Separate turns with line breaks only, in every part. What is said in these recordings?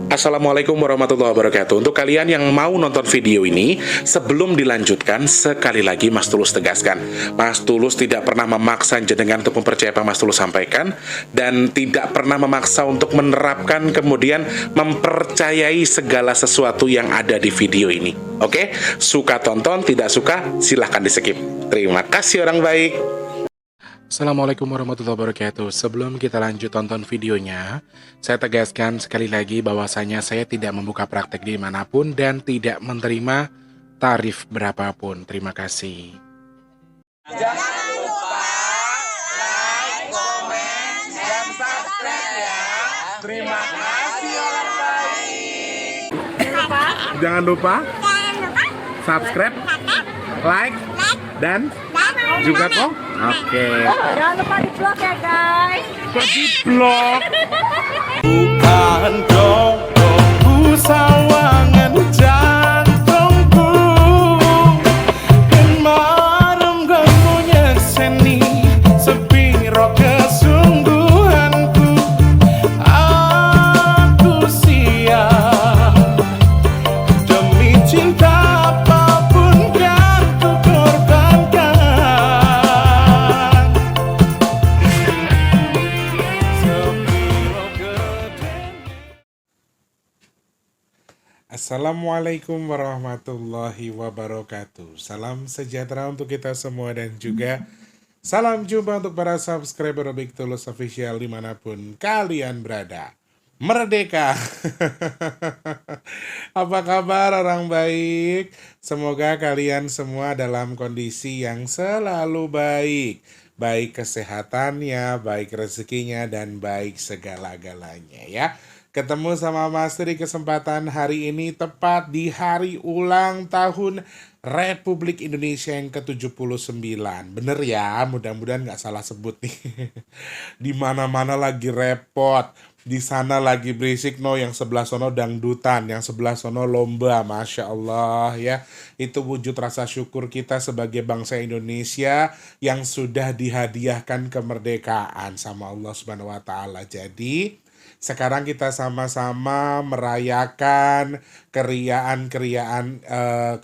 Assalamualaikum warahmatullahi wabarakatuh. Untuk kalian yang mau nonton video ini, sebelum dilanjutkan, sekali lagi Mas Tulus tegaskan, Mas Tulus tidak pernah memaksa jenengan untuk mempercayai apa Mas Tulus sampaikan, dan tidak pernah memaksa untuk menerapkan kemudian mempercayai segala sesuatu yang ada di video ini. Oke? Suka tonton, tidak suka silahkan di skip. Terima kasih orang baik. Assalamualaikum warahmatullahi wabarakatuh. Sebelum kita lanjut tonton videonya, saya tegaskan sekali lagi bahwasanya saya tidak membuka praktek dimanapun dan tidak menerima tarif berapapun. Terima kasih.
Jangan lupa like, komen, dan subscribe ya. Terima kasih orang baik.
Jangan lupa subscribe, like, dan juga kok. Oke.
Jangan lupa di vlog ya guys.
Kok di vlog?
Bukan dong sawangan jantungku, dan marem gamunya seni sepiro kesungguhanku. Aku siap demi cinta apapun kan ku korbankan. Sepiro gedenya.
Assalamualaikum warahmatullahi wabarakatuh. Salam sejahtera untuk kita semua dan juga salam jumpa untuk para subscriber Big Tulus Official dimanapun kalian berada. Merdeka. Apa kabar orang baik? Semoga kalian semua dalam kondisi yang selalu baik. Baik kesehatannya, baik rezekinya, dan baik segala-galanya ya. Ketemu sama Mas di kesempatan hari ini tepat di hari ulang tahun Republik Indonesia yang ke-79. Bener ya, mudah-mudahan nggak salah sebut nih. Di mana-mana lagi repot. Di sana lagi berisik, no, yang sebelah sono dangdutan, yang sebelah sono lomba, Masya Allah ya. Itu wujud rasa syukur kita sebagai bangsa Indonesia yang sudah dihadiahkan kemerdekaan sama Allah Subhanahu wa Ta'ala. Jadi sekarang kita sama-sama merayakan keriaan-keriaan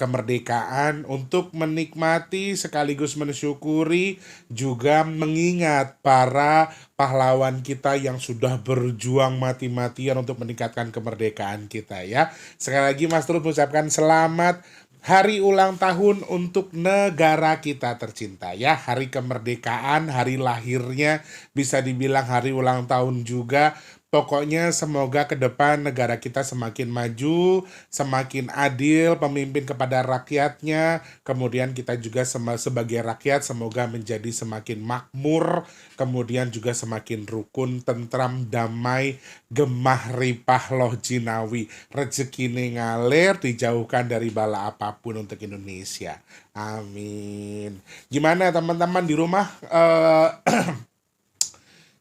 kemerdekaan untuk menikmati sekaligus mensyukuri juga mengingat para pahlawan kita yang sudah berjuang mati-matian untuk meningkatkan kemerdekaan kita ya. Sekali lagi Mas Tulus mengucapkan selamat hari ulang tahun untuk negara kita tercinta ya. Hari kemerdekaan, hari lahirnya bisa dibilang hari ulang tahun juga. Pokoknya semoga ke depan negara kita semakin maju, semakin adil, pemimpin kepada rakyatnya. Kemudian kita juga sebagai rakyat semoga menjadi semakin makmur, kemudian juga semakin rukun, tentram, damai, gemah ripah loh jinawi. Rezeki ngalir, dijauhkan dari bala apapun untuk Indonesia. Amin. Gimana teman-teman di rumah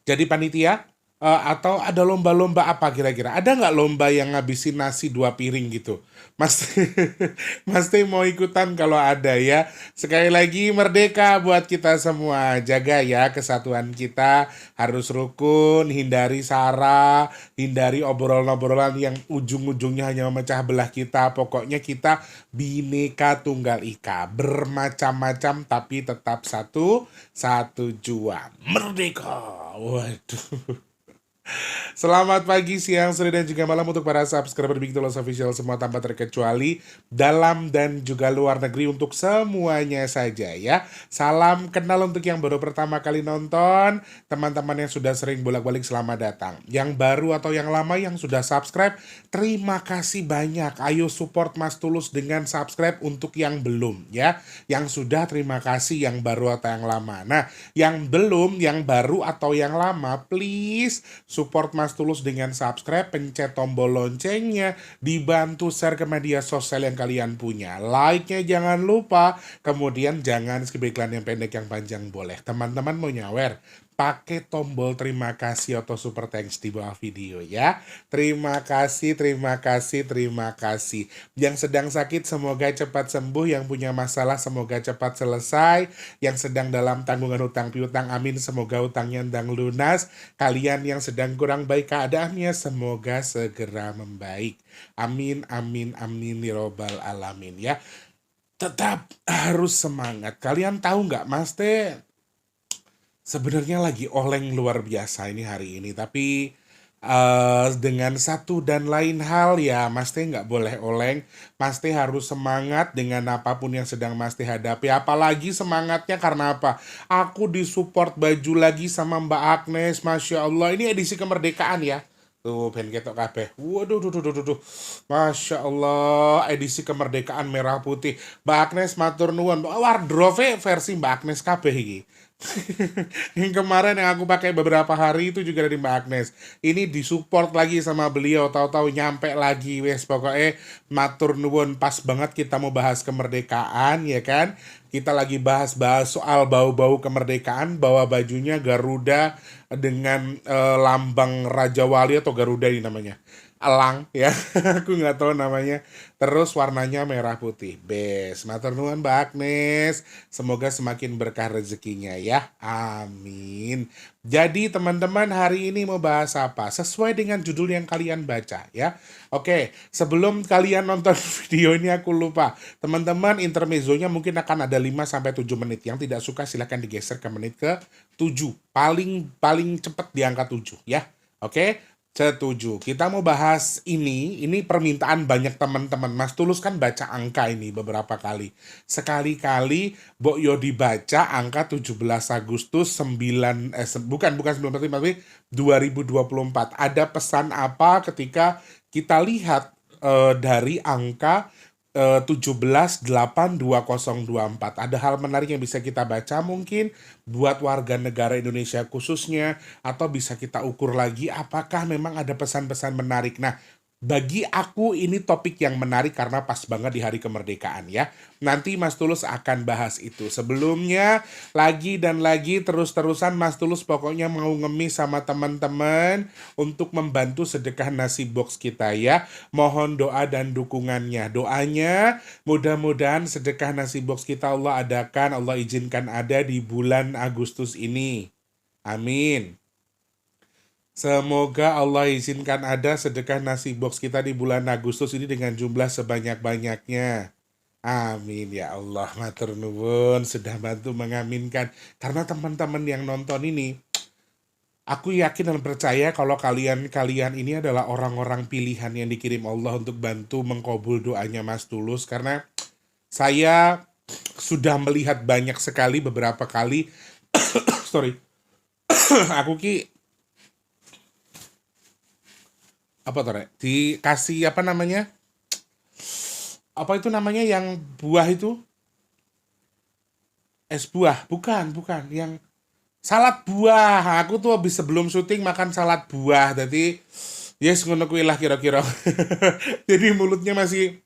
jadi panitia? Atau ada lomba-lomba apa kira-kira? Ada nggak lomba yang ngabisin nasi 2 piring gitu? Mas, Mas Teh mau ikutan kalau ada ya. Sekali lagi merdeka buat kita semua. Jaga ya kesatuan kita. Harus rukun, hindari sara, hindari obrolan-obrolan yang ujung-ujungnya hanya memecah belah kita. Pokoknya kita Bhinneka Tunggal Ika. Bermacam-macam tapi tetap satu tujuan. Merdeka. Waduh. Selamat pagi, siang, sore, dan juga malam untuk para subscriber Big Tulus Official semua tanpa terkecuali dalam dan juga luar negeri untuk semuanya saja ya. Salam kenal untuk yang baru pertama kali nonton, teman-teman yang sudah sering bolak-balik selamat datang. Yang baru atau yang lama yang sudah subscribe, terima kasih banyak. Ayo support Mas Tulus dengan subscribe untuk yang belum ya. Yang sudah terima kasih, yang baru atau yang lama. Nah, yang belum, yang baru atau yang lama, please support Mas Tulus dengan subscribe, pencet tombol loncengnya, dibantu share ke media sosial yang kalian punya. Like-nya jangan lupa, kemudian jangan skip iklan yang pendek yang panjang boleh. Teman-teman mau nyawer, pakai tombol terima kasih atau super thanks di bawah video ya. Terima kasih, terima kasih, terima kasih. Yang sedang sakit semoga cepat sembuh, yang punya masalah semoga cepat selesai, yang sedang dalam tanggungan hutang piutang amin semoga utangnya ndang lunas. Kalian yang sedang kurang baik keadaannya semoga segera membaik. Amin, amin, amin ya robbal alamin ya. Tetap harus semangat. Kalian tahu nggak, Mas Teh sebenarnya lagi oleng luar biasa ini hari ini, tapi dengan satu dan lain hal ya Mas Teh nggak boleh oleng. Mas Teh harus semangat dengan apapun yang sedang Mas Teh hadapi. Apalagi semangatnya karena apa? Aku disupport baju lagi sama Mbak Agnes, Masya Allah. Ini edisi kemerdekaan ya. Tuh, ben ketok kabeh. Waduh, duh, duh, duh, duh, duh. Masya Allah, edisi kemerdekaan merah putih. Mbak Agnes matur nuwun. Wardrobe versi Mbak Agnes kabeh iki. Yang kemarin yang aku pakai beberapa hari itu juga dari Mbak Agnes. Ini disupport lagi sama beliau, tahu-tahu nyampe lagi wes pokoknya matur nuwun. Pas banget kita mau bahas kemerdekaan ya kan. Kita lagi bahas-bahas soal bau-bau kemerdekaan, bawa bajunya Garuda dengan lambang Raja Wali atau Garuda ini namanya. Elang ya, aku nggak tahu namanya. Terus warnanya merah putih. Bes, matur nuwun Mbak Agnes. Semoga semakin berkah rezekinya ya. Amin. Jadi teman-teman hari ini mau bahas apa? Sesuai dengan judul yang kalian baca ya. Oke, sebelum kalian nonton video ini aku lupa. Teman-teman intermezzonya mungkin akan ada 5-7 menit. Yang tidak suka silahkan digeser ke menit ke 7. Paling cepat di angka 7 ya. Oke. Setuju. Kita mau bahas ini permintaan banyak teman-teman. Mas Tulus kan baca angka ini beberapa kali. Sekali-kali Mbok Yo dibaca angka 17 Agustus 19 tapi 2024. Ada pesan apa ketika kita lihat dari angka 17822024. Ada hal menarik yang bisa kita baca mungkin buat warga negara Indonesia khususnya, atau bisa kita ukur lagi apakah memang ada pesan-pesan menarik. Nah, bagi aku ini topik yang menarik karena pas banget di hari kemerdekaan ya. Nanti Mas Tulus akan bahas itu. Sebelumnya lagi dan lagi terus-terusan Mas Tulus pokoknya mau ngemis sama teman-teman untuk membantu sedekah nasi box kita ya. Mohon doa dan dukungannya. Doanya mudah-mudahan sedekah nasi box kita Allah adakan, Allah izinkan ada di bulan Agustus ini. Amin. Semoga Allah izinkan ada sedekah nasi box kita di bulan Agustus ini dengan jumlah sebanyak-banyaknya. Amin ya Allah, matur nuwun sudah bantu mengaminkan. Karena teman-teman yang nonton ini, aku yakin dan percaya kalau kalian ini adalah orang-orang pilihan yang dikirim Allah untuk bantu mengkabul doanya Mas Tulus. Karena saya sudah melihat banyak sekali beberapa kali, sorry, aku apa tuh Rek? Dikasih apa namanya? Apa itu namanya yang buah itu? Es buah, bukan, yang salad buah. Aku tuh habis sebelum syuting makan salad buah. Jadi yes ngono kuwi lah kira-kira. Jadi mulutnya masih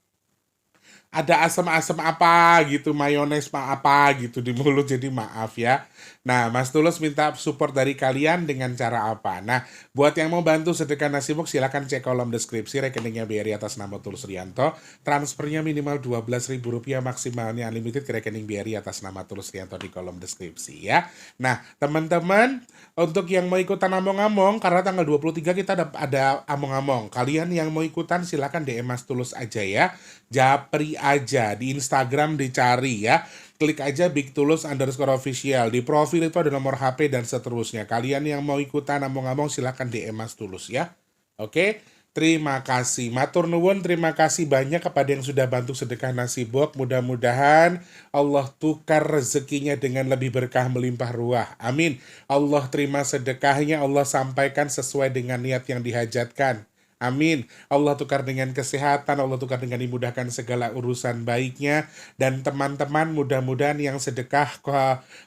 ada asam-asam apa gitu, mayones apa gitu di mulut, jadi maaf ya. Nah, Mas Tulus minta support dari kalian dengan cara apa? Nah, buat yang mau bantu sedekah nasi box silakan cek kolom deskripsi, rekeningnya BRI atas nama Tulus Rianto. Transfernya minimal Rp12.000, maksimalnya unlimited ke rekening BRI atas nama Tulus Rianto di kolom deskripsi ya. Nah, teman-teman, untuk yang mau ikutan among-among, karena tanggal 23 kita ada among-among. Kalian yang mau ikutan silakan DM Mas Tulus aja ya. Japri aja di Instagram dicari ya. Klik aja Big Tulus _official. Di profil itu ada nomor HP dan seterusnya. Kalian yang mau ikutan among-among silakan DM Mas Tulus ya. Oke. Terima kasih. Matur nuwun, terima kasih banyak kepada yang sudah bantu sedekah nasi box. Mudah-mudahan Allah tukar rezekinya dengan lebih berkah melimpah ruah. Amin. Allah terima sedekahnya, Allah sampaikan sesuai dengan niat yang dihajatkan. Amin. Allah tukar dengan kesehatan, Allah tukar dengan dimudahkan segala urusan baiknya. Dan teman-teman mudah-mudahan yang sedekah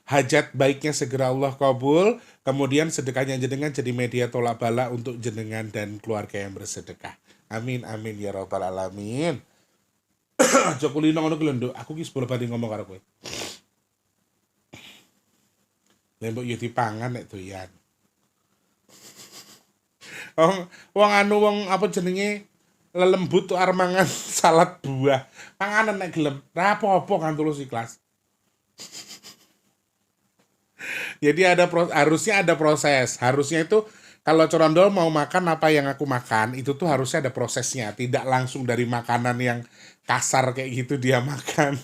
hajat baiknya segera Allah kabul. Kemudian sedekahnya jenengan jadi media tolak bala untuk jenengan dan keluarga yang bersedekah. Amin, amin ya rabbal alamin. Jokulino ngono ki lho, Nduk. Aku ki sebelum badi ngomong karo kowe. Lembok yo dipangan nek doyan. Wong anu wong apa jenenge lelembut tuh arep mangan salad buah. Panganan nek gelem. Ra apa-apa kan tulus ikhlas. Jadi harusnya ada proses. Harusnya itu kalau corondol mau makan apa yang aku makan, itu tuh harusnya ada prosesnya, tidak langsung dari makanan yang kasar kayak gitu dia makan.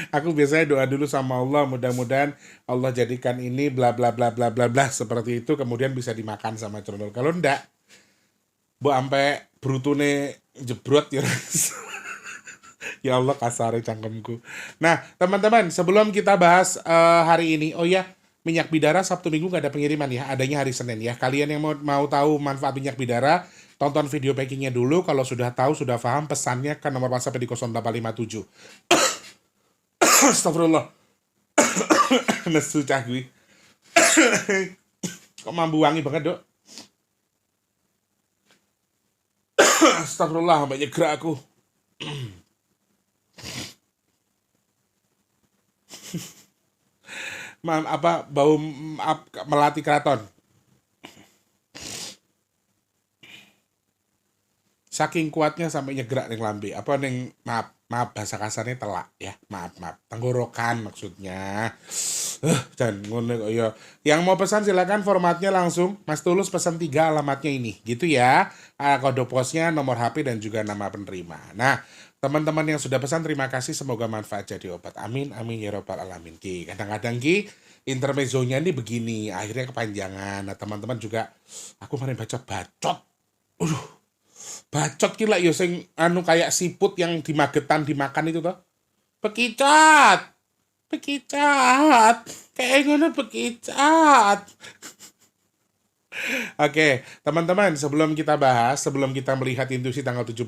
Aku biasanya doa dulu sama Allah, mudah-mudahan Allah jadikan ini bla bla bla bla bla bla seperti itu, kemudian bisa dimakan sama corondol. Kalau enggak, bu ampe brutune jebrot ya. Ya Allah kasare cangkemku. Nah, teman-teman, sebelum kita bahas hari ini, oh ya, minyak bidara Sabtu Minggu nggak ada pengiriman ya, adanya hari Senin ya. Kalian yang mau tahu manfaat minyak bidara, tonton video packingnya dulu. Kalau sudah tahu, sudah paham, pesannya ke nomor WhatsApp di 0857. Astagfirullah. Nesu cah gue. Kok mambu wangi banget, Dok? Astagfirullah, sampai nyegerak aku. Bau melati keraton. Saking kuatnya sampai nyegerak ning lambe. Apa ning maaf bahasa kasarnya telak ya. Maaf. Tenggorokan maksudnya. Dan ngono kok ya. Yang mau pesan silakan formatnya langsung Mas Tulus pesan 3 alamatnya ini. Gitu ya. Kode posnya, nomor HP dan juga nama penerima. Nah, teman-teman yang sudah pesan terima kasih, semoga manfaat jadi obat. Amin ya robbal alamin. Ki kadang-kadang ki intermezzonya ini begini, akhirnya kepanjangan. Nah, teman-teman juga aku kemarin baca bacot. Bacot ki lah ya sing anu kayak siput yang di Magetan dimakan itu toh. Bekicot. Kayak ngono bekicot. Oke, teman-teman, sebelum kita melihat induksi tanggal 17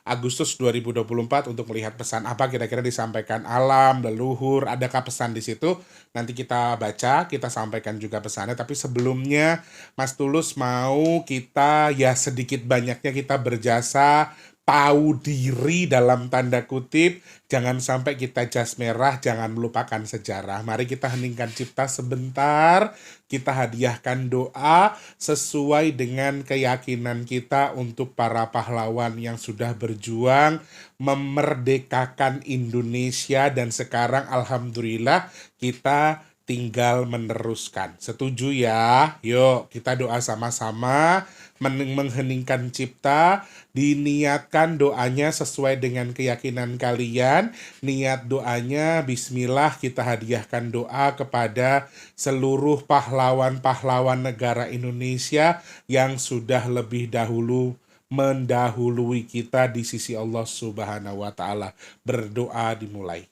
Agustus 2024 untuk melihat pesan apa kira-kira disampaikan alam, leluhur, adakah pesan di situ? Nanti kita baca, kita sampaikan juga pesannya. Tapi sebelumnya, Mas Tulus mau kita ya sedikit banyaknya kita berjasa, tahu diri dalam tanda kutip, jangan sampai kita jas merah, jangan melupakan sejarah. Mari kita heningkan cipta sebentar, kita hadiahkan doa sesuai dengan keyakinan kita untuk para pahlawan yang sudah berjuang memerdekakan Indonesia dan sekarang alhamdulillah kita tinggal meneruskan. Setuju ya? Yuk kita doa sama-sama mengheningkan cipta, diniatkan doanya sesuai dengan keyakinan kalian. Niat doanya bismillah, kita hadiahkan doa kepada seluruh pahlawan-pahlawan negara Indonesia yang sudah lebih dahulu mendahului kita di sisi Allah Subhanahu wa taala. Berdoa dimulai.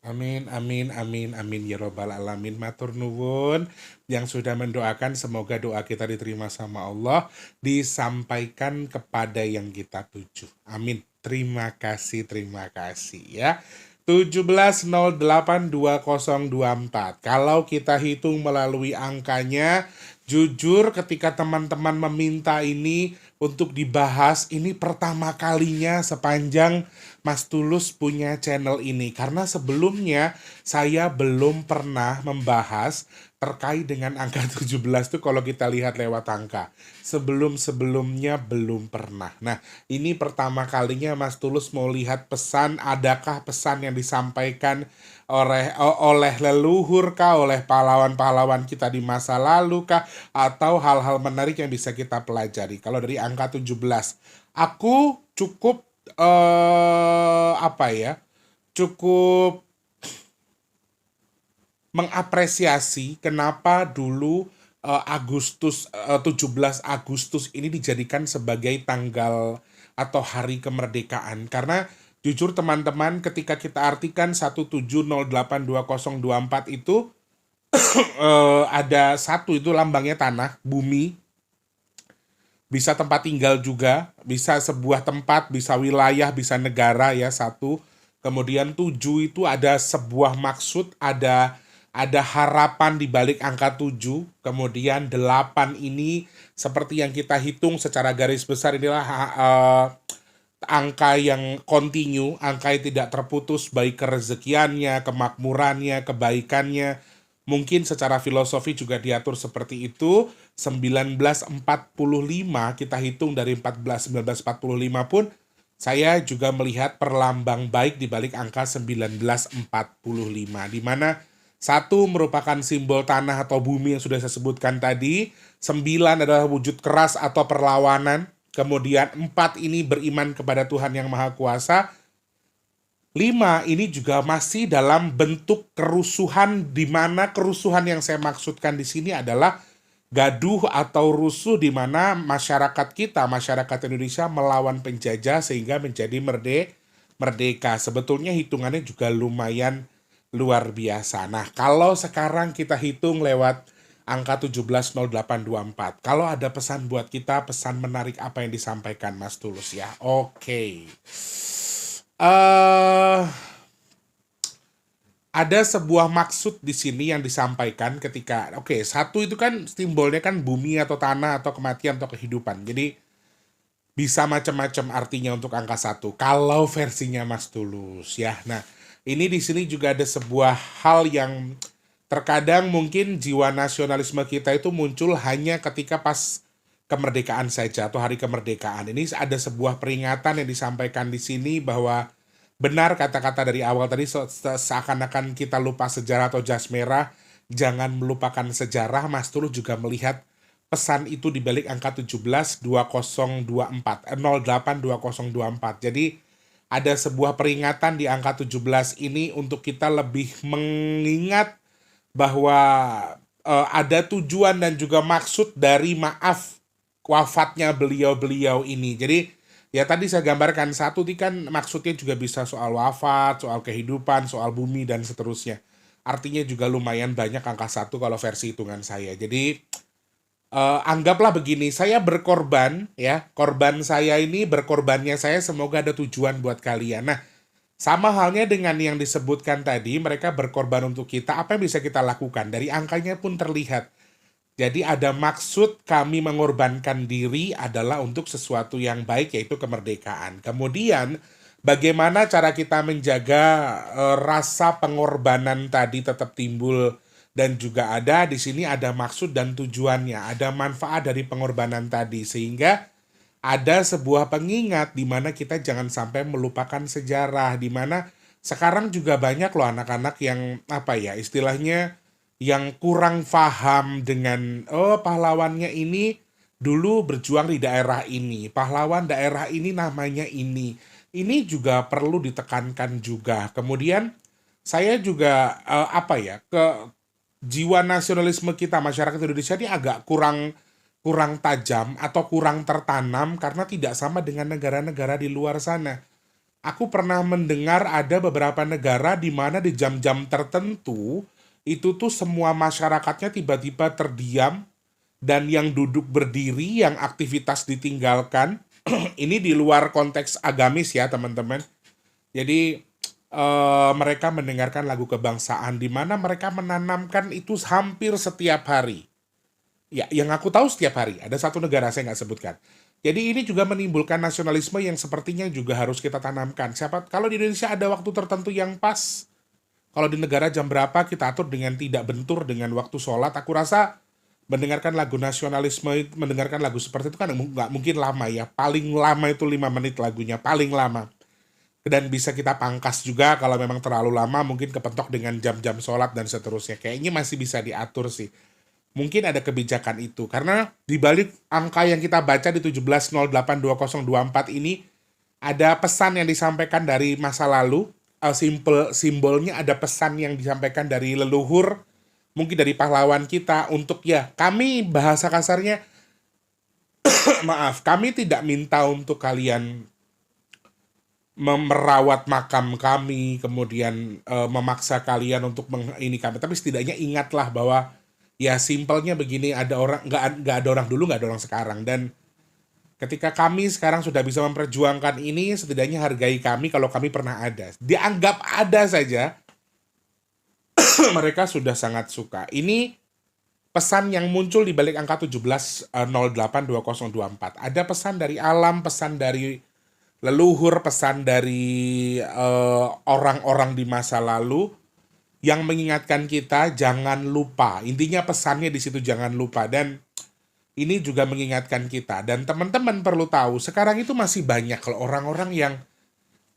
Amin ya robbal alamin. Matur nuwun yang sudah mendoakan, semoga doa kita diterima sama Allah, disampaikan kepada yang kita tuju. Amin. Terima kasih ya. 17082024. Kalau kita hitung melalui angkanya, jujur ketika teman-teman meminta ini untuk dibahas, ini pertama kalinya sepanjang Mas Tulus punya channel ini. Karena sebelumnya saya belum pernah membahas terkait dengan angka 17 tuh kalau kita lihat lewat angka. Sebelum-sebelumnya belum pernah. Nah, ini pertama kalinya Mas Tulus mau lihat pesan, adakah pesan yang disampaikan oleh leluhur kah, oleh pahlawan-pahlawan kita di masa lalu kah, atau hal-hal menarik yang bisa kita pelajari. Kalau dari angka 17, aku cukup cukup mengapresiasi kenapa dulu 17 Agustus ini dijadikan sebagai tanggal atau hari kemerdekaan. Karena jujur teman-teman, ketika kita artikan 17082024 itu ada satu, itu lambangnya tanah, bumi, bisa tempat tinggal juga, bisa sebuah tempat, bisa wilayah, bisa negara ya, satu. Kemudian 7 itu ada sebuah maksud, ada harapan di balik angka 7. Kemudian 8 ini seperti yang kita hitung secara garis besar inilah angka yang kontinu, angka yang tidak terputus baik kerezekiannya, kemakmurannya, kebaikannya. Mungkin secara filosofi juga diatur seperti itu. 1945 kita hitung dari 1945 pun saya juga melihat perlambang baik di balik angka 1945, di mana 1 merupakan simbol tanah atau bumi yang sudah saya sebutkan tadi, 9 adalah wujud keras atau perlawanan, kemudian 4 ini beriman kepada Tuhan Yang Maha Kuasa, 5 ini juga masih dalam bentuk kerusuhan, di mana kerusuhan yang saya maksudkan di sini adalah gaduh atau rusuh di mana masyarakat kita, masyarakat Indonesia melawan penjajah sehingga menjadi merdeka. Sebetulnya hitungannya juga lumayan luar biasa. Nah, kalau sekarang kita hitung lewat angka 170824. Kalau ada pesan buat kita, pesan menarik apa yang disampaikan Mas Tulus ya? Oke. Ada sebuah maksud di sini yang disampaikan ketika, 1 itu kan simbolnya kan bumi atau tanah atau kematian atau kehidupan. Jadi bisa macam-macam artinya untuk angka 1 kalau versinya Mas Tulus ya. Nah, ini di sini juga ada sebuah hal yang terkadang mungkin jiwa nasionalisme kita itu muncul hanya ketika pas kemerdekaan saja atau hari kemerdekaan. Ini ada sebuah peringatan yang disampaikan di sini bahwa benar kata-kata dari awal tadi, seakan-akan kita lupa sejarah atau jas merah. Jangan melupakan sejarah. Mas Tulus juga melihat pesan itu di balik angka 172024, 082024. Jadi ada sebuah peringatan di angka 17 ini untuk kita lebih mengingat bahwa ada tujuan dan juga maksud dari maaf wafatnya beliau-beliau ini. Jadi ya tadi saya gambarkan 1 itu kan maksudnya juga bisa soal wafat, soal kehidupan, soal bumi dan seterusnya. Artinya juga lumayan banyak angka 1 kalau versi hitungan saya. Jadi anggaplah begini, saya berkorban ya, korban saya ini berkorbannya saya semoga ada tujuan buat kalian. Nah, sama halnya dengan yang disebutkan tadi, mereka berkorban untuk kita, apa yang bisa kita lakukan? Dari angkanya pun terlihat. Jadi ada maksud kami mengorbankan diri adalah untuk sesuatu yang baik, yaitu kemerdekaan. Kemudian bagaimana cara kita menjaga rasa pengorbanan tadi tetap timbul, dan juga ada di sini ada maksud dan tujuannya, ada manfaat dari pengorbanan tadi, sehingga ada sebuah pengingat di mana kita jangan sampai melupakan sejarah, di mana sekarang juga banyak loh anak-anak yang istilahnya yang kurang paham dengan pahlawannya ini dulu berjuang di daerah ini, pahlawan daerah ini namanya ini. Ini juga perlu ditekankan juga. Kemudian saya juga ke jiwa nasionalisme kita masyarakat Indonesia ini agak kurang tajam atau kurang tertanam karena tidak sama dengan negara-negara di luar sana. Aku pernah mendengar ada beberapa negara di mana di jam-jam tertentu itu tuh semua masyarakatnya tiba-tiba terdiam, dan yang duduk berdiri, yang aktivitas ditinggalkan. Ini di luar konteks agamis ya teman-teman. Jadi mereka mendengarkan lagu kebangsaan di mana mereka menanamkan itu hampir setiap hari. Ya, yang aku tahu setiap hari. Ada 1 negara saya nggak sebutkan. Jadi ini juga menimbulkan nasionalisme yang sepertinya juga harus kita tanamkan. Kalau di Indonesia ada waktu tertentu yang pas. Kalau di negara jam berapa kita atur dengan tidak bentur dengan waktu sholat. Aku rasa mendengarkan lagu nasionalisme, mendengarkan lagu seperti itu kan nggak mungkin lama ya. Paling lama itu 5 menit lagunya, paling lama. Dan bisa kita pangkas juga kalau memang terlalu lama, mungkin kepentok dengan jam-jam sholat dan seterusnya. Kayaknya masih bisa diatur sih. Mungkin ada kebijakan itu. Karena di balik angka yang kita baca di 17082024 ini, ada pesan yang disampaikan dari masa lalu. Simbolnya ada pesan yang disampaikan dari leluhur, mungkin dari pahlawan kita untuk kami bahasa kasarnya, maaf, kami tidak minta untuk kalian merawat makam kami, kemudian memaksa kalian untuk ini kami, tapi setidaknya ingatlah bahwa simpelnya begini, ada orang nggak ada orang dulu, nggak ada orang sekarang, dan Ketika kami sekarang sudah bisa memperjuangkan ini, setidaknya hargai kami kalau kami pernah ada. Dianggap ada saja, mereka sudah sangat suka. Ini pesan yang muncul di balik angka 17082024. Ada pesan dari alam, pesan dari leluhur, pesan dari orang-orang di masa lalu yang mengingatkan kita jangan lupa. Intinya pesannya di situ jangan lupa, dan ini juga mengingatkan kita. Dan teman-teman perlu tahu, sekarang itu masih banyak kalau orang-orang yang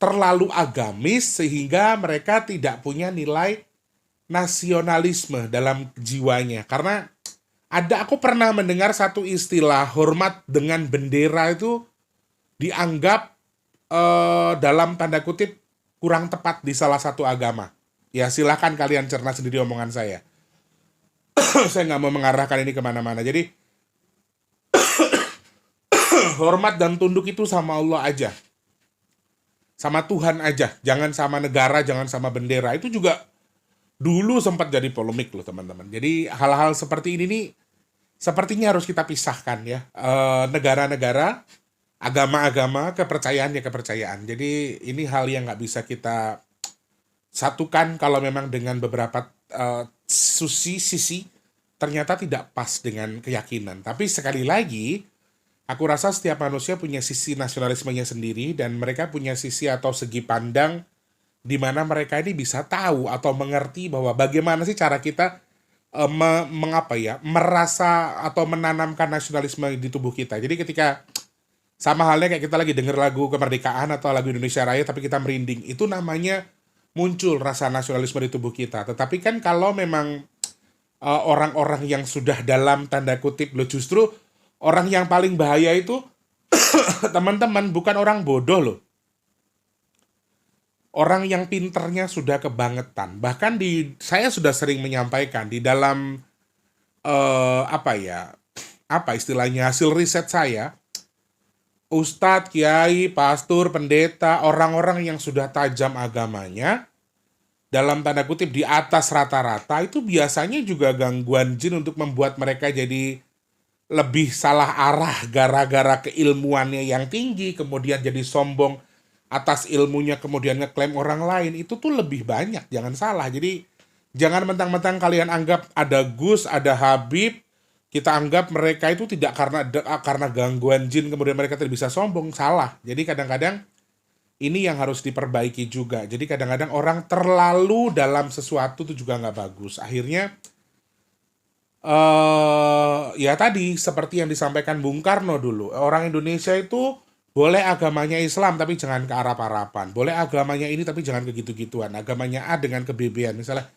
terlalu agamis sehingga mereka tidak punya nilai nasionalisme dalam jiwanya. Karena aku pernah mendengar satu istilah hormat dengan bendera itu dianggap dalam tanda kutip kurang tepat di salah satu agama. Ya silahkan kalian cerna sendiri omongan saya. Saya nggak mau mengarahkan ini kemana-mana. Jadi hormat dan tunduk itu sama Allah aja. Sama Tuhan aja. Jangan sama negara, jangan sama bendera. Itu juga dulu sempat jadi polemik loh teman-teman. Jadi hal-hal seperti ini nih sepertinya harus kita pisahkan ya. Negara-negara, agama-agama, kepercayaannya kepercayaan. Jadi ini hal yang nggak bisa kita satukan kalau memang dengan beberapa sisi ternyata tidak pas dengan keyakinan. Tapi sekali lagi, aku rasa setiap manusia punya sisi nasionalismenya sendiri dan mereka punya sisi atau segi pandang di mana mereka ini bisa tahu atau mengerti bahwa bagaimana sih cara kita merasa atau menanamkan nasionalisme di tubuh kita. Jadi ketika sama halnya kayak kita lagi denger lagu kemerdekaan atau lagu Indonesia Raya tapi kita merinding, itu namanya muncul rasa nasionalisme di tubuh kita. Tetapi kan kalau memang orang-orang yang sudah dalam tanda kutip, loh justru orang yang paling bahaya itu teman-teman bukan orang bodoh loh. Orang yang pinternya sudah kebangetan. Bahkan saya sudah sering menyampaikan di dalam apa istilahnya hasil riset saya, ustadz, kiai, pastor, pendeta, orang-orang yang sudah tajam agamanya, dalam tanda kutip di atas rata-rata, itu biasanya juga gangguan jin untuk membuat mereka jadi lebih salah arah gara-gara keilmuannya yang tinggi, kemudian jadi sombong atas ilmunya, kemudian ngeklaim orang lain. Itu tuh lebih banyak, jangan salah. Jadi jangan mentang-mentang kalian anggap ada Gus, ada Habib, kita anggap mereka itu tidak karena gangguan jin kemudian mereka tidak bisa sombong. Salah. Jadi kadang-kadang ini yang harus diperbaiki juga. Jadi kadang-kadang orang terlalu dalam sesuatu itu juga nggak bagus. Akhirnya ya tadi seperti yang disampaikan Bung Karno dulu, orang Indonesia itu boleh agamanya Islam tapi jangan ke Arab-Araban, boleh agamanya ini tapi jangan ke gitu-gituan, agamanya A dengan ke-B-an misalnya.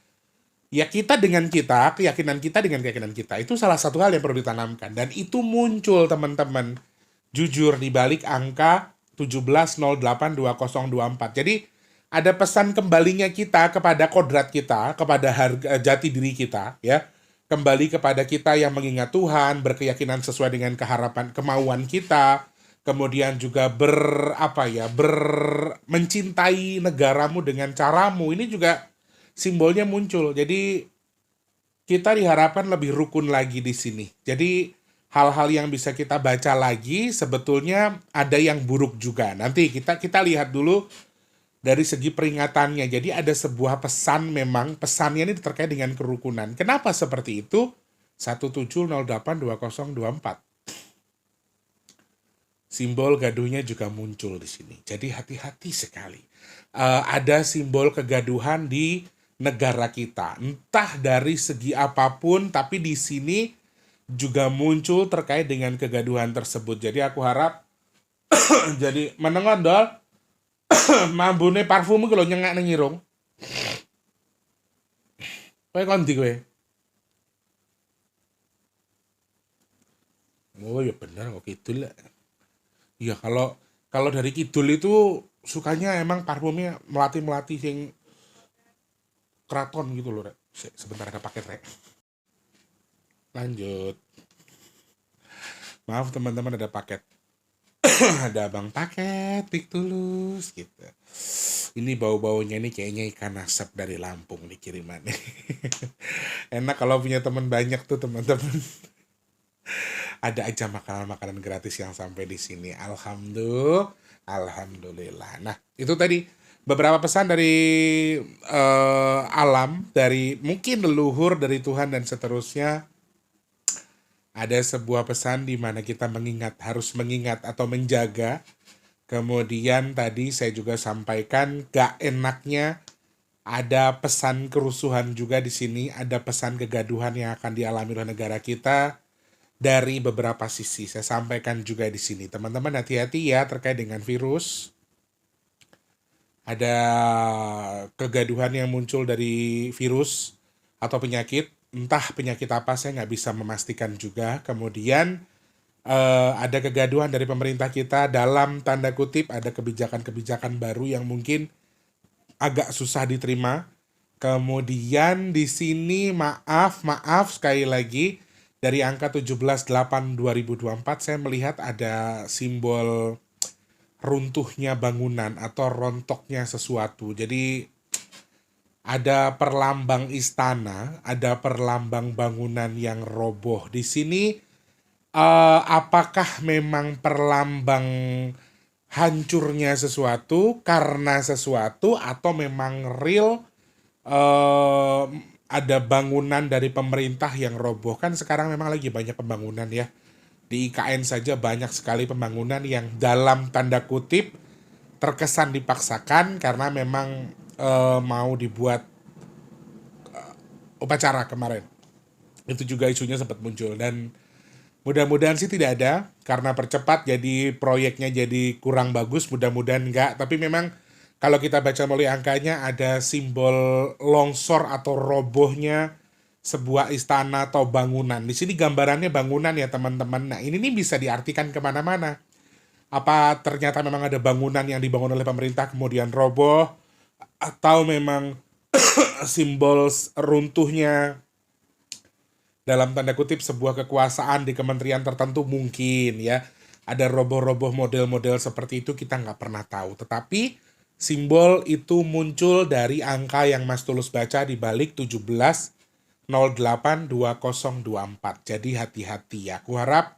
Ya kita dengan kita, keyakinan kita dengan keyakinan kita. Itu salah satu hal yang perlu ditanamkan. Dan itu muncul teman-teman, jujur di balik angka 17082024. Jadi ada pesan kembalinya kita kepada kodrat kita, kepada harga jati diri kita, ya. Kembali kepada kita yang mengingat Tuhan, berkeyakinan sesuai dengan keharapan, kemauan kita, kemudian juga mencintai negaramu dengan caramu. Ini juga simbolnya muncul. Jadi kita diharapkan lebih rukun lagi di sini. Jadi hal-hal yang bisa kita baca lagi sebetulnya ada yang buruk juga. Nanti kita lihat dulu dari segi peringatannya. Jadi ada sebuah pesan, memang pesannya ini terkait dengan kerukunan. Kenapa seperti itu? 17082024. Simbol gaduhnya juga muncul di sini. Jadi hati-hati sekali. Ada simbol kegaduhan di negara kita. Entah dari segi apapun, tapi di sini juga muncul terkait dengan kegaduhan tersebut. Jadi aku harap jadi menengon dol mambune parfum iki lho nyengak ning irung. Kowe kon ndi kowe? Oh ya bener kok kidul. Iya kalau dari kidul itu sukanya emang parfumnya melati-melati sing keraton gitu loh, Rek. Sebentar ada paket, Rek. Lanjut. Maaf teman-teman ada paket. Ada abang paket, Pik Tulus gitu. Ini bau-baunya ini kayaknya ikan asap dari Lampung nih kirimannya. Enak kalau punya teman banyak tuh teman-teman. ada aja makanan-makanan gratis yang sampai di sini. Alhamdulillah. Nah, itu tadi beberapa pesan dari alam, dari mungkin leluhur, dari Tuhan dan seterusnya. Ada sebuah pesan di mana kita harus mengingat atau menjaga. Kemudian tadi saya juga sampaikan gak enaknya ada pesan kerusuhan juga di sini, ada pesan kegaduhan yang akan dialami oleh negara kita dari beberapa sisi. Saya sampaikan juga di sini. Teman-teman hati-hati ya terkait dengan virus. Ada kegaduhan yang muncul dari virus atau penyakit, entah penyakit apa saya nggak bisa memastikan juga. Kemudian ada kegaduhan dari pemerintah kita dalam tanda kutip ada kebijakan-kebijakan baru yang mungkin agak susah diterima. Kemudian di sini maaf sekali lagi dari angka 17/8/2024 saya melihat ada simbol runtuhnya bangunan atau rontoknya sesuatu. Jadi ada perlambang istana, ada perlambang bangunan yang roboh. Di sini apakah memang perlambang hancurnya sesuatu karena sesuatu atau memang real ada bangunan dari pemerintah yang roboh? Kan sekarang memang lagi banyak pembangunan ya. Di IKN saja banyak sekali pembangunan yang dalam tanda kutip terkesan dipaksakan karena memang mau dibuat upacara kemarin. Itu juga isunya sempat muncul dan mudah-mudahan sih tidak ada karena percepat jadi proyeknya jadi kurang bagus, mudah-mudahan enggak. Tapi memang kalau kita baca melalui angkanya ada simbol longsor atau robohnya sebuah istana atau bangunan. Di sini gambarannya bangunan ya teman-teman. Nah ini nih bisa diartikan kemana-mana. Apa ternyata memang ada bangunan yang dibangun oleh pemerintah kemudian roboh, atau memang simbol runtuhnya dalam tanda kutip sebuah kekuasaan di kementerian tertentu mungkin ya. Ada roboh-roboh model-model seperti itu kita nggak pernah tahu. Tetapi simbol itu muncul dari angka yang Mas Tulus baca di balik 17/08/2024. Jadi hati-hati ya. Aku harap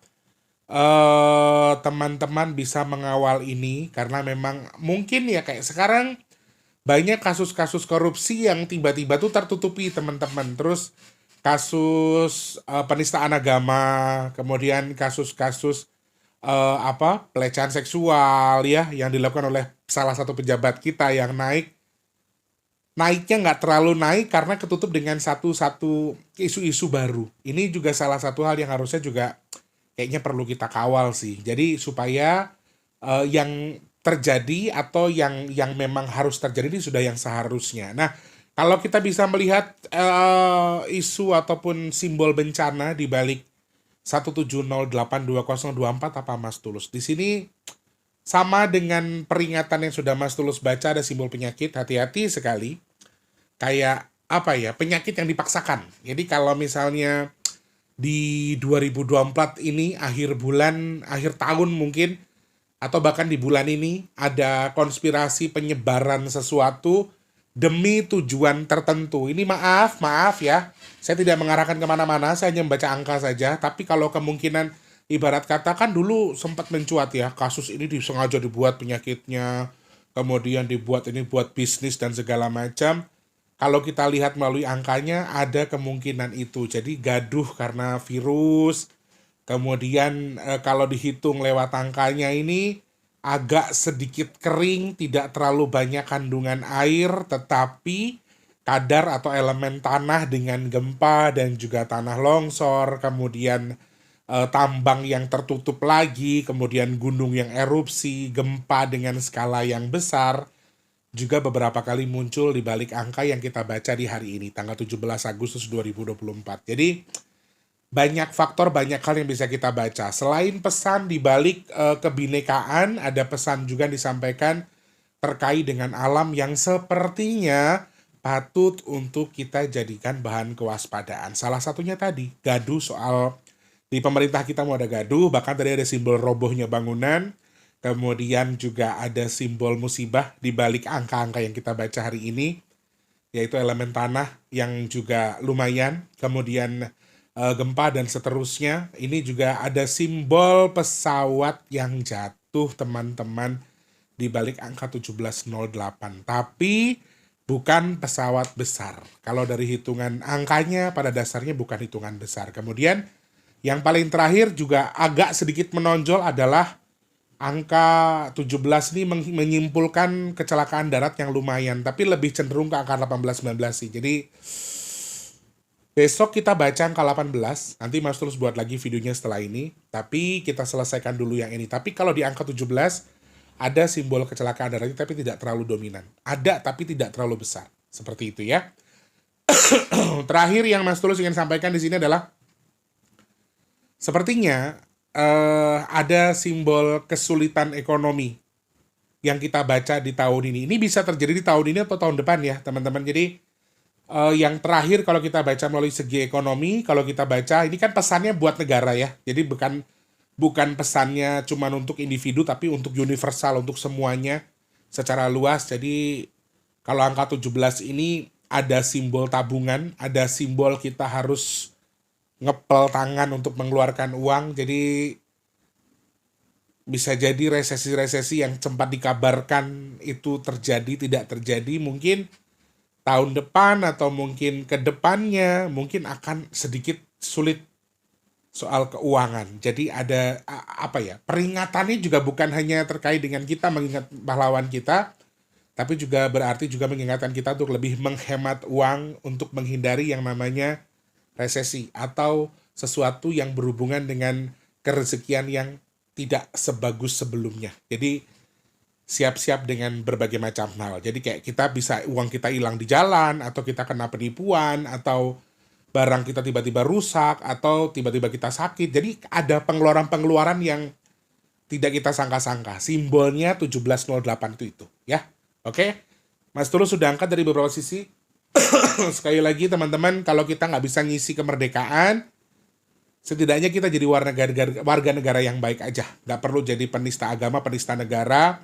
teman-teman bisa mengawal ini karena memang mungkin ya kayak sekarang banyak kasus-kasus korupsi yang tiba-tiba tuh tertutupi teman-teman. Terus kasus penistaan agama, kemudian kasus-kasus pelecehan seksual ya yang dilakukan oleh salah satu pejabat kita yang naiknya nggak terlalu naik karena ketutup dengan satu isu-isu baru. Ini juga salah satu hal yang harusnya juga kayaknya perlu kita kawal sih. Jadi supaya yang terjadi atau yang memang harus terjadi ini sudah yang seharusnya. Nah, kalau kita bisa melihat isu ataupun simbol bencana di balik 17/08/2024 apa Mas Tulus? Di sini sama dengan peringatan yang sudah Mas Tulus baca, ada simbol penyakit, hati-hati sekali. Kayak apa ya, penyakit yang dipaksakan. Jadi kalau misalnya di 2024 ini akhir tahun mungkin, atau bahkan di bulan ini ada konspirasi penyebaran sesuatu demi tujuan tertentu. Ini maaf ya, saya tidak mengarahkan kemana-mana, saya hanya membaca angka saja. Tapi kalau kemungkinan ibarat kata kan dulu sempat mencuat ya, kasus ini disengaja dibuat penyakitnya, kemudian dibuat ini buat bisnis dan segala macam. Kalau kita lihat melalui angkanya ada kemungkinan itu. Jadi gaduh karena virus. Kemudian kalau dihitung lewat angkanya ini agak sedikit kering, tidak terlalu banyak kandungan air, tetapi kadar atau elemen tanah dengan gempa dan juga tanah longsor, kemudian tambang yang tertutup lagi, kemudian gunung yang erupsi, gempa dengan skala yang besar, juga beberapa kali muncul di balik angka yang kita baca di hari ini, tanggal 17 Agustus 2024. Jadi banyak faktor, banyak hal yang bisa kita baca. Selain pesan di balik kebinekaan, ada pesan juga disampaikan terkait dengan alam yang sepertinya patut untuk kita jadikan bahan kewaspadaan. Salah satunya tadi, gaduh soal di pemerintah kita mau ada gaduh, bahkan tadi ada simbol robohnya bangunan, kemudian juga ada simbol musibah di balik angka-angka yang kita baca hari ini, yaitu elemen tanah yang juga lumayan, kemudian gempa dan seterusnya. Ini juga ada simbol pesawat yang jatuh teman-teman di balik angka 1708. Tapi bukan pesawat besar. Kalau dari hitungan angkanya pada dasarnya bukan hitungan besar. Kemudian yang paling terakhir juga agak sedikit menonjol adalah angka 17 ini menyimpulkan kecelakaan darat yang lumayan, tapi lebih cenderung ke angka 18-19 sih. Jadi besok kita baca angka 18, nanti Mas Tulus buat lagi videonya setelah ini, tapi kita selesaikan dulu yang ini. Tapi kalau di angka 17 ada simbol kecelakaan darat tapi tidak terlalu dominan. Ada tapi tidak terlalu besar. Seperti itu ya. Terakhir yang Mas Tulus ingin sampaikan di sini adalah sepertinya ada simbol kesulitan ekonomi yang kita baca di tahun ini. Ini bisa terjadi di tahun ini atau tahun depan ya teman-teman. Jadi yang terakhir kalau kita baca melalui segi ekonomi, kalau kita baca ini kan pesannya buat negara ya. Jadi bukan pesannya cuma untuk individu tapi untuk universal, untuk semuanya secara luas. Jadi kalau angka 17 ini ada simbol tabungan, ada simbol kita harus ngepel tangan untuk mengeluarkan uang. Jadi bisa jadi resesi-resesi yang sempat dikabarkan itu terjadi, tidak terjadi. Mungkin tahun depan atau mungkin ke depannya mungkin akan sedikit sulit soal keuangan. Jadi ada peringatannya juga bukan hanya terkait dengan kita mengingat pahlawan kita, tapi juga berarti juga mengingatkan kita untuk lebih menghemat uang untuk menghindari yang namanya resesi atau sesuatu yang berhubungan dengan kerezekian yang tidak sebagus sebelumnya. Jadi siap-siap dengan berbagai macam hal. Jadi kayak kita bisa uang kita hilang di jalan, atau kita kena penipuan, atau barang kita tiba-tiba rusak, atau tiba-tiba kita sakit. Jadi ada pengeluaran-pengeluaran yang tidak kita sangka-sangka. Simbolnya 1708 itu ya. Oke? Mas Tulus sudah angkat dari beberapa sisi. Sekali lagi teman-teman, kalau kita nggak bisa ngisi kemerdekaan, setidaknya kita jadi warga negara yang baik aja. Nggak perlu jadi penista agama, penista negara.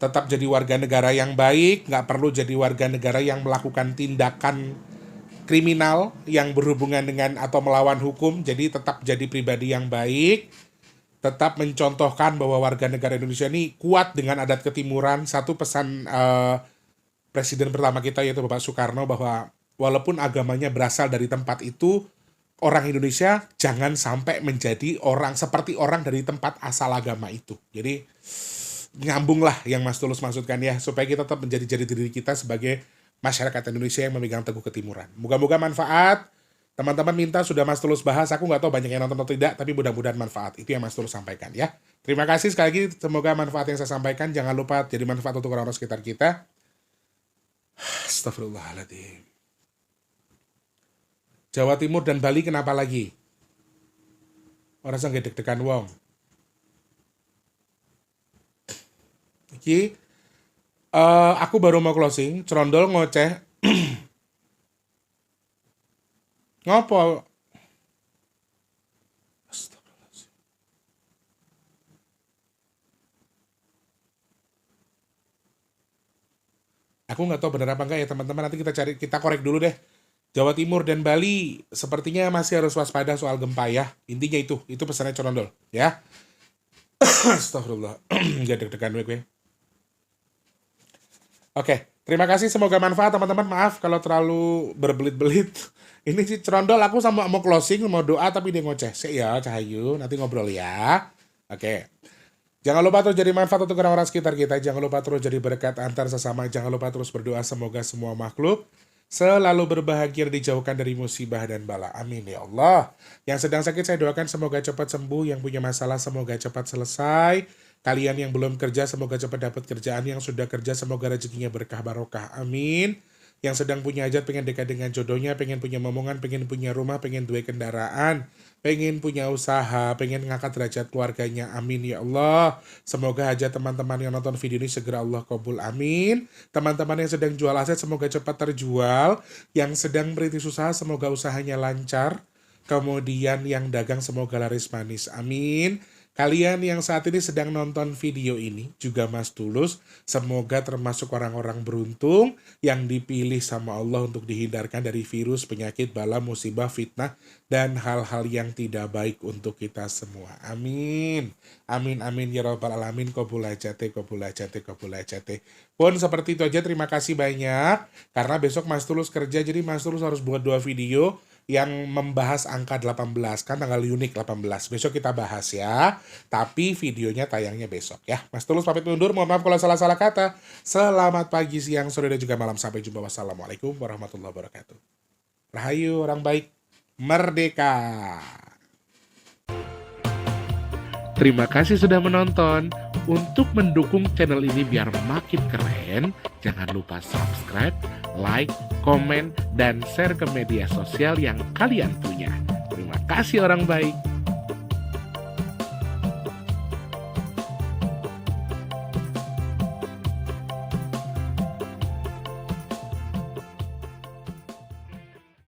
Tetap jadi warga negara yang baik, nggak perlu jadi warga negara yang melakukan tindakan kriminal yang berhubungan dengan atau melawan hukum. Jadi tetap jadi pribadi yang baik, tetap mencontohkan bahwa warga negara Indonesia ini kuat dengan adat ketimuran. Satu pesan Presiden pertama kita yaitu Bapak Soekarno bahwa walaupun agamanya berasal dari tempat itu, orang Indonesia jangan sampai menjadi orang seperti orang dari tempat asal agama itu. Jadi nyambung lah yang Mas Tulus maksudkan ya, supaya kita tetap menjadi diri kita sebagai masyarakat Indonesia yang memegang teguh ketimuran. Moga-moga manfaat. Teman-teman minta sudah Mas Tulus bahas, aku nggak tahu banyak yang nonton atau tidak, tapi mudah-mudahan manfaat. Itu yang Mas Tulus sampaikan ya. Terima kasih sekali lagi, semoga manfaat yang saya sampaikan jangan lupa jadi manfaat untuk orang-orang sekitar kita. Astagfirullahaladzim. Jawa Timur dan Bali kenapa lagi? Orang sang deg-degan wong. Iki aku baru mau closing, Cerondol ngoceh. Ngopo? Astagfirullahaladzim. Aku nggak tahu benar apa enggak ya teman-teman, nanti kita korek dulu deh. Jawa Timur dan Bali sepertinya masih harus waspada soal gempa ya. Intinya itu pesannya Cerondol ya. Astagfirullah. Gak deg-degan gue. Oke, terima kasih, semoga manfaat teman-teman. Maaf kalau terlalu berbelit-belit. Ini si Cerondol aku sama mau closing, mau doa tapi dia ngoceh. Ya Cahayu, nanti ngobrol ya. Oke. Jangan lupa terus jadi manfaat untuk orang-orang sekitar kita. Jangan lupa terus jadi berkat antar sesama. Jangan lupa terus berdoa semoga semua makhluk selalu berbahagia, dijauhkan dari musibah dan bala. Amin ya Allah. Yang sedang sakit saya doakan semoga cepat sembuh. Yang punya masalah semoga cepat selesai. Kalian yang belum kerja semoga cepat dapat kerjaan. Yang sudah kerja semoga rezekinya berkah barokah. Amin. Yang sedang punya hajat, pengen dekat dengan jodohnya, pengen punya momongan, pengen punya rumah, pengen duit kendaraan, pengen punya usaha, pengen ngangkat derajat keluarganya. Amin ya Allah. Semoga hajat teman-teman yang nonton video ini segera Allah kabul. Amin. Teman-teman yang sedang jual aset semoga cepat terjual. Yang sedang merintis usaha semoga usahanya lancar. Kemudian yang dagang semoga laris manis. Amin. Kalian yang saat ini sedang nonton video ini, juga Mas Tulus, semoga termasuk orang-orang beruntung yang dipilih sama Allah untuk dihindarkan dari virus, penyakit, bala, musibah, fitnah, dan hal-hal yang tidak baik untuk kita semua. Amin. Amin, amin, ya rabbal alamin. Qabul hajate, qabul hajate, qabul hajate. Pun seperti itu aja, terima kasih banyak. Karena besok Mas Tulus kerja, jadi Mas Tulus harus buat 2 video yang membahas angka 18, kan tanggal unik 18. Besok kita bahas ya. Tapi videonya tayangnya besok ya. Mas Tulus pamit undur, mohon maaf kalau salah-salah kata. Selamat pagi, siang, sore, dan juga malam. Sampai jumpa. Wassalamualaikum warahmatullahi wabarakatuh. Rahayu orang baik. Merdeka. Terima kasih sudah menonton. Untuk mendukung channel ini biar makin keren, jangan lupa subscribe, like, komen, dan share ke media sosial yang kalian punya. Terima kasih orang baik.